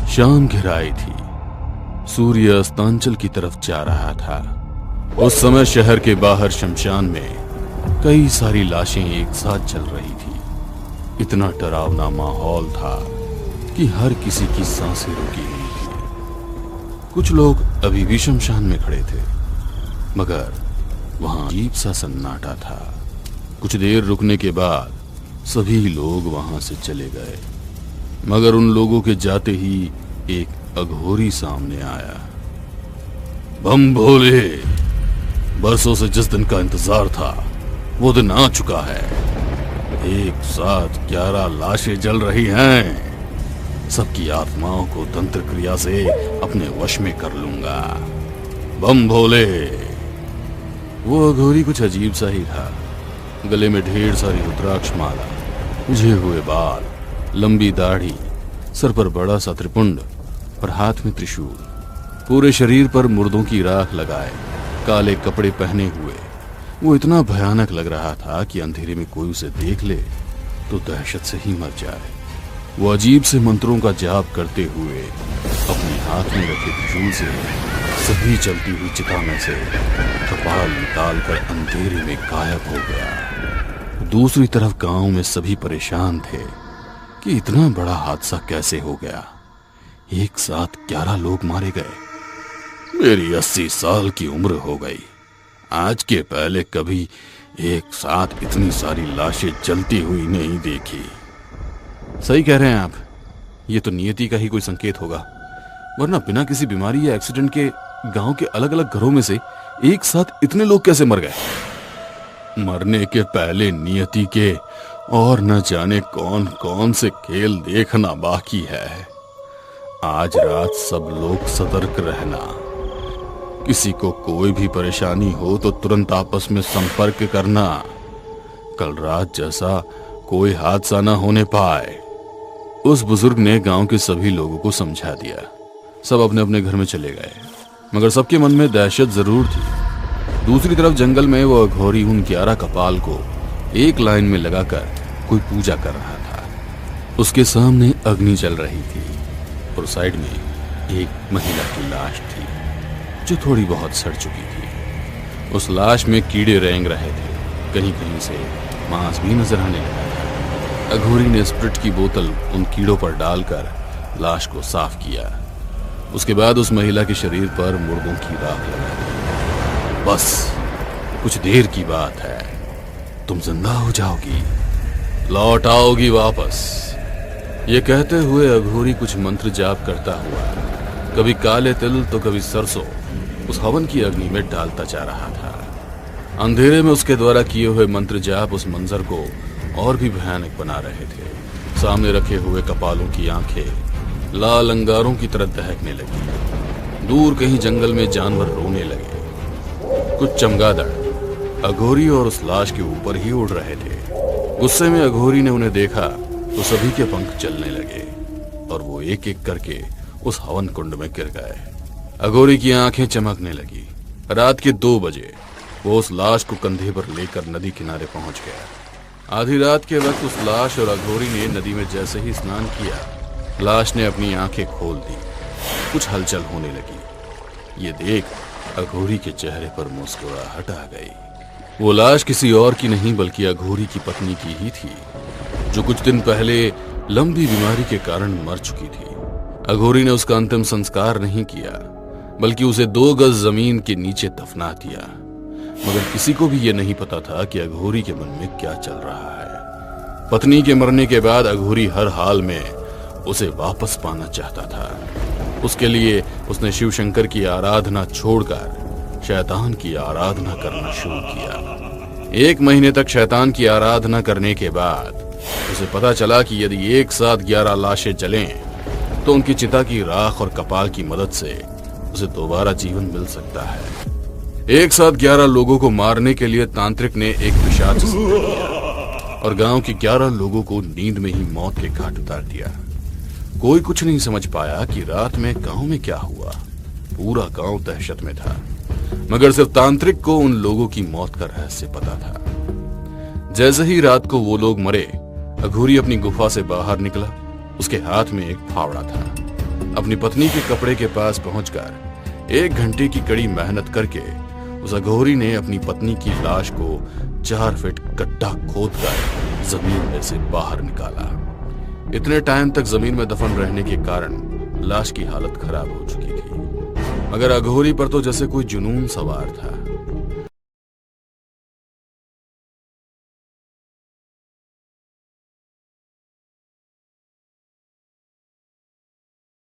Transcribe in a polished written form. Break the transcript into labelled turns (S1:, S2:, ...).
S1: शाम घिराई थी। सूर्य अस्तांचल की तरफ जा रहा था। उस समय शहर के बाहर शमशान में कई सारी लाशें एक साथ जल रही थी। इतना डरावना माहौल था कि हर किसी की सांसें रुकी हुई थी। कुछ लोग अभी भी शमशान में खड़े थे, मगर वहां अजीब सा सन्नाटा था। कुछ देर रुकने के बाद सभी लोग वहां से चले गए, मगर उन लोगों के जाते ही एक अघोरी सामने आया। बम भोले, बरसों से जिस दिन का इंतजार था वो दिन आ चुका है। एक साथ 11 लाशें जल रही हैं। सबकी आत्माओं को तंत्र क्रिया से अपने वश में कर लूंगा। बम भोले। वो अघोरी कुछ अजीब सा ही था। गले में ढेर सारी रुद्राक्ष माला, उलझे हुए बाल, लंबी दाढ़ी, सर पर बड़ा सा त्रिपुंड और हाथ में त्रिशूल। पूरे शरीर पर मुर्दों की राख लगाए काले कपड़े पहने हुए वो इतना भयानक लग रहा था कि अंधेरे में कोई उसे देख ले तो दहशत से ही मर जाए। वो अजीब से मंत्रों का जाप करते हुए अपने हाथ में रखे त्रिशूल से सभी चलती हुई चिता में से कपाल निकालकर अंधेरे में गायब हो गया। दूसरी तरफ गांव में सभी परेशान थे कि इतना बड़ा हादसा कैसे हो गया। एक साथ 11 लोग मारे गए। मेरी 80 साल की उम्र हो गई, आज के पहले कभी एक साथ इतनी सारी लाशें जलती हुई नहीं देखी। सही कह रहे हैं आप, ये तो नियति का ही कोई संकेत होगा, वरना बिना किसी बीमारी या एक्सीडेंट के गांव के अलग अलग घरों में से एक साथ इतने लोग कैसे मर गए। मरने के पहले नियति के और न जाने कौन कौन से खेल देखना बाकी है। आज रात सब लोग सतर्क रहना। किसी को कोई भी परेशानी हो तो तुरंत आपस में संपर्क करना। कल रात जैसा कोई हादसा न होने पाए। उस बुजुर्ग ने गांव के सभी लोगों को समझा दिया। सब अपने अपने घर में चले गए, मगर सबके मन में दहशत जरूर थी। दूसरी तरफ जंगल में वो अघोरी उन 11 कपाल को एक लाइन में लगाकर कोई पूजा कर रहा था। उसके सामने अग्नि जल रही थी और साइड में एक महिला की लाश थी जो थोड़ी बहुत सड़ चुकी थी। उस लाश में कीड़े रेंग रहे थे, कहीं कहीं से मांस भी नजर आने लगा था। अघोरी ने स्प्रिट की बोतल उन कीड़ों पर डालकर लाश को साफ किया। उसके बाद उस महिला के शरीर पर मुर्दों की राख लगा दी। बस कुछ देर की बात है, तुम जिंदा हो जाओगी, लौट आओगी वापस। ये कहते हुए अघोरी कुछ मंत्र जाप करता हुआ कभी काले तिल तो कभी सरसों उस हवन की अग्नि में डालता जा रहा था। अंधेरे में उसके द्वारा किए हुए मंत्र जाप उस मंजर को और भी भयानक बना रहे थे। सामने रखे हुए कपालों की आंखें लाल अंगारों की तरह दहकने लगी। दूर कहीं जंगल में जानवर रोने लगे। कुछ चमगादड़ अघोरी और उस लाश के ऊपर ही उड़ रहे थे। गुस्से में अघोरी ने उन्हें देखा तो सभी के पंख चलने लगे और वो एक एक करके उस हवन कुंड में गिर गए। अघोरी की आंखें चमकने लगी। रात के 2 बजे वो उस लाश को कंधे पर लेकर नदी किनारे पहुंच गया। आधी रात के वक्त उस लाश और अघोरी ने नदी में जैसे ही स्नान किया, लाश ने अपनी आंखें खोल दी। कुछ हलचल होने लगी। ये देख अघोरी के चेहरे पर मुस्कुराहट आ गई। वो लाश किसी और की नहीं बल्कि अघोरी की पत्नी की ही थी, जो कुछ दिन पहले लंबी बीमारी के कारण मर चुकी थी। अघोरी ने उसका अंतिम संस्कार नहीं किया, बल्कि उसे 2 गज जमीन के नीचे दफना दिया। मगर किसी को भी यह नहीं पता था कि अघोरी के मन में क्या चल रहा है। पत्नी के मरने के बाद अघोरी हर हाल में उसे वापस पाना चाहता था। उसके लिए उसने शिव शंकर की आराधना छोड़कर शैतान की आराधना करना शुरू किया। 1 महीने तक शैतान की आराधना करने के बाद उसे पता चला कि यदि एक साथ 11 लाशें जलें तो उनकी चिता की राख और कपाल की मदद से उसे दोबारा जीवन मिल सकता है। एक साथ 11 लोगों को मारने के लिए तांत्रिक ने एक पिशाच किया और गांव के 11 लोगों को नींद में ही मौत के घाट उतार दिया। कोई कुछ नहीं समझ पाया कि रात में गांव में क्या हुआ। पूरा गांव दहशत में था, मगर सिर्फ तांत्रिक को उन लोगों की मौत का रहस्य पता था। जैसे ही रात को वो लोग मरे, अघोरी अपनी गुफा से बाहर निकला। उसके हाथ में एक फावड़ा था। अपनी पत्नी के कपड़े के पास पहुंचकर 1 घंटे की कड़ी मेहनत करके उस अघोरी ने अपनी पत्नी की लाश को 4 फीट गड्ढा खोदकर जमीन में से बाहर निकाला। इतने टाइम तक जमीन में दफन रहने के कारण लाश की हालत खराब हो चुकी थी, मगर अघोरी पर तो जैसे कोई जुनून सवार था।